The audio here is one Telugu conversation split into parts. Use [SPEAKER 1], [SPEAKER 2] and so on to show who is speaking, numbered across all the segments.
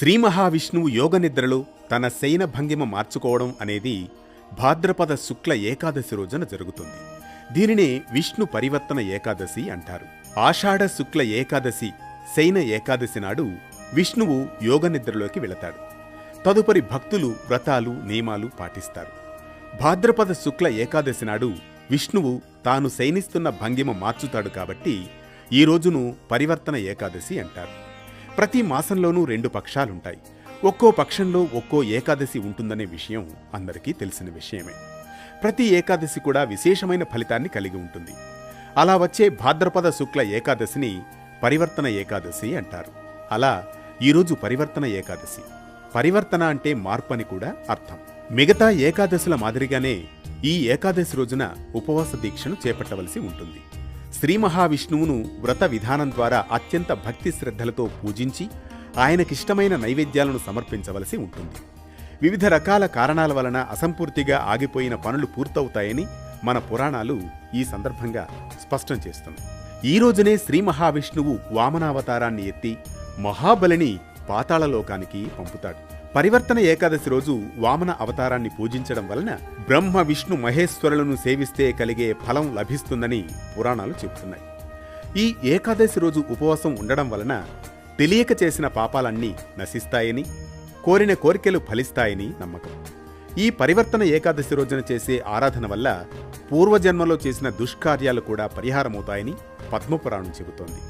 [SPEAKER 1] శ్రీ మహావిష్ణువు యోగనిద్రలో తన శయన భంగిమ మార్చుకోవడం అనేది భాద్రపద శుక్ల ఏకాదశి రోజున జరుగుతుంది. దీనినే విష్ణు పరివర్తన ఏకాదశి అంటారు. ఆషాఢ శుక్ల ఏకాదశి శయన ఏకాదశి నాడు విష్ణువు యోగనిద్రలోకి వెళతాడు. తదుపరి భక్తులు వ్రతాలు నియమాలు పాటిస్తారు. భాద్రపద శుక్ల ఏకాదశి నాడు విష్ణువు తాను శయనిస్తున్న భంగిమ మార్చుతాడు కాబట్టి ఈ రోజును పరివర్తన ఏకాదశి అంటారు. ప్రతి మాసంలోనూ 2 పక్షాలుంటాయి. ఒక్కో పక్షంలో ఒక్కో ఏకాదశి ఉంటుందనే విషయం అందరికీ తెలిసిన విషయమే. ప్రతి ఏకాదశి కూడా విశేషమైన ఫలితాన్ని కలిగి ఉంటుంది. అలా వచ్చే భాద్రపద శుక్ల ఏకాదశిని పరివర్తన ఏకాదశి అంటారు. అలా ఈరోజు పరివర్తన ఏకాదశి. పరివర్తన అంటే మార్పు అని కూడా అర్థం. మిగతా ఏకాదశుల మాదిరిగానే ఈ ఏకాదశి రోజున ఉపవాస దీక్షను చేపట్టవలసి ఉంటుంది. శ్రీ మహావిష్ణువును వ్రత విధానం ద్వారా అత్యంత భక్తి శ్రద్ధలతో పూజించి ఆయనకిష్టమైన నైవేద్యాలను సమర్పించవలసి ఉంటుంది. వివిధ రకాల కారణాల వలన అసంపూర్తిగా ఆగిపోయిన పనులు పూర్తవుతాయని మన పురాణాలు ఈ సందర్భంగా స్పష్టం చేస్తున్నాయి. ఈ రోజునే శ్రీ మహావిష్ణువు వామనావతారాన్ని ఎత్తి మహాబలిని పాతాళలోకానికి పంపుతాడు. పరివర్తన ఏకాదశి రోజు వామన అవతారాన్ని పూజించడం వలన బ్రహ్మ విష్ణు మహేశ్వరులను సేవిస్తే కలిగే ఫలం లభిస్తుందని పురాణాలు చెబుతున్నాయి. ఈ ఏకాదశి రోజు ఉపవాసం ఉండడం వలన తెలియక చేసిన పాపాలన్నీ నశిస్తాయని, కోరిన కోరికలు ఫలిస్తాయని నమ్మకం. ఈ పరివర్తన ఏకాదశి రోజున చేసే ఆరాధన వల్ల పూర్వజన్మలో చేసిన దుష్కార్యాలు కూడా పరిహారమవుతాయని పద్మపురాణం చెబుతోంది.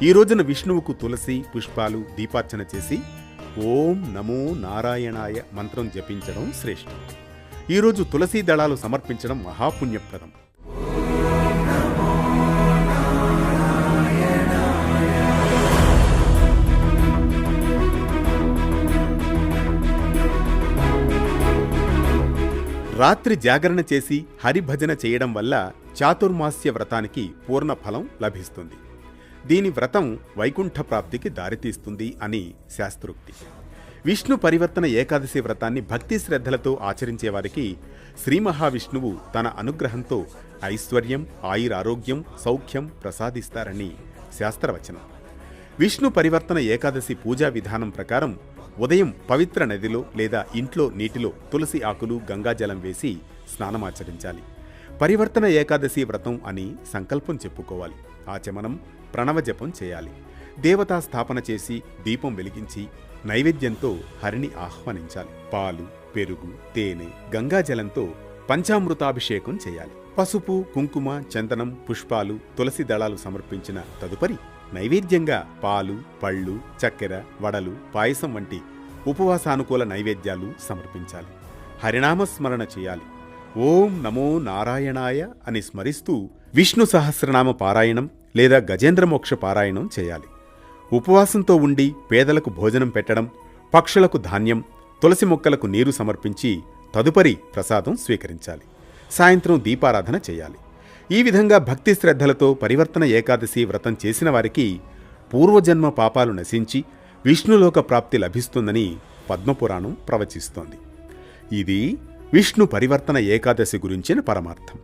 [SPEAKER 1] ఈ రోజున విష్ణువుకు తులసి పుష్పాలు దీపార్చన చేసి ఓం నమో నారాయణాయ మంత్రం జపించడం శ్రేష్టం. ఈరోజు తులసీ దళాలు సమర్పించడం మహాపుణ్యప్రదం. రాత్రి జాగరణ చేసి హరిభజన చేయడం వల్ల చాతుర్మాస్య వ్రతానికి పూర్ణ ఫలం లభిస్తుంది. దీని వ్రతం వైకుంఠ ప్రాప్తికి దారితీస్తుంది అని శాస్త్రోక్తి. విష్ణు పరివర్తన ఏకాదశి వ్రతాన్ని భక్తి శ్రద్ధలతో ఆచరించేవారికి శ్రీ మహావిష్ణువు తన అనుగ్రహంతో ఐశ్వర్యం, ఆయురారోగ్యం, సౌఖ్యం ప్రసాదిస్తారని శాస్త్రవచనం. విష్ణు పరివర్తన ఏకాదశి పూజా విధానం ప్రకారం ఉదయం పవిత్ర నదిలో లేదా ఇంట్లో నీటిలో తులసి ఆకులు గంగాజలం వేసి స్నానమాచరించాలి. పరివర్తన ఏకాదశి వ్రతం అని సంకల్పం చెప్పుకోవాలి. ఆచమనం, ప్రణవజపం చేయాలి. దేవతా స్థాపన చేసి దీపం వెలిగించి నైవేద్యంతో హరిని ఆహ్వానించాలి. పాలు, పెరుగు, తేనె, గంగాజలంతో పంచామృతాభిషేకం చేయాలి. పసుపు, కుంకుమ, చందనం, పుష్పాలు, తులసి దళాలు సమర్పించిన తదుపరి నైవేద్యంగా పాలు, పళ్ళు, చక్కెర, వడలు, పాయసం వంటి ఉపవాసానుకూల నైవేద్యాలు సమర్పించాలి. హరినామస్మరణ చేయాలి. ఓం నమో నారాయణాయ అని స్మరిస్తూ విష్ణు సహస్రనామ పారాయణం లేదా గజేంద్రమోక్ష పారాయణం చేయాలి. ఉపవాసంతో ఉండి పేదలకు భోజనం పెట్టడం, పక్షులకు ధాన్యం, తులసి మొక్కలకు నీరు సమర్పించి తదుపరి ప్రసాదం స్వీకరించాలి. సాయంత్రం దీపారాధన చేయాలి. ఈ విధంగా భక్తి శ్రద్ధలతో పరివర్తన ఏకాదశి వ్రతం చేసిన వారికి పూర్వజన్మ పాపాలు నశించి విష్ణులోక ప్రాప్తి లభిస్తుందని పద్మపురాణం ప్రవచిస్తోంది. ఇది విష్ణు పరివర్తన ఏకాదశి గురించిన పరమార్థం.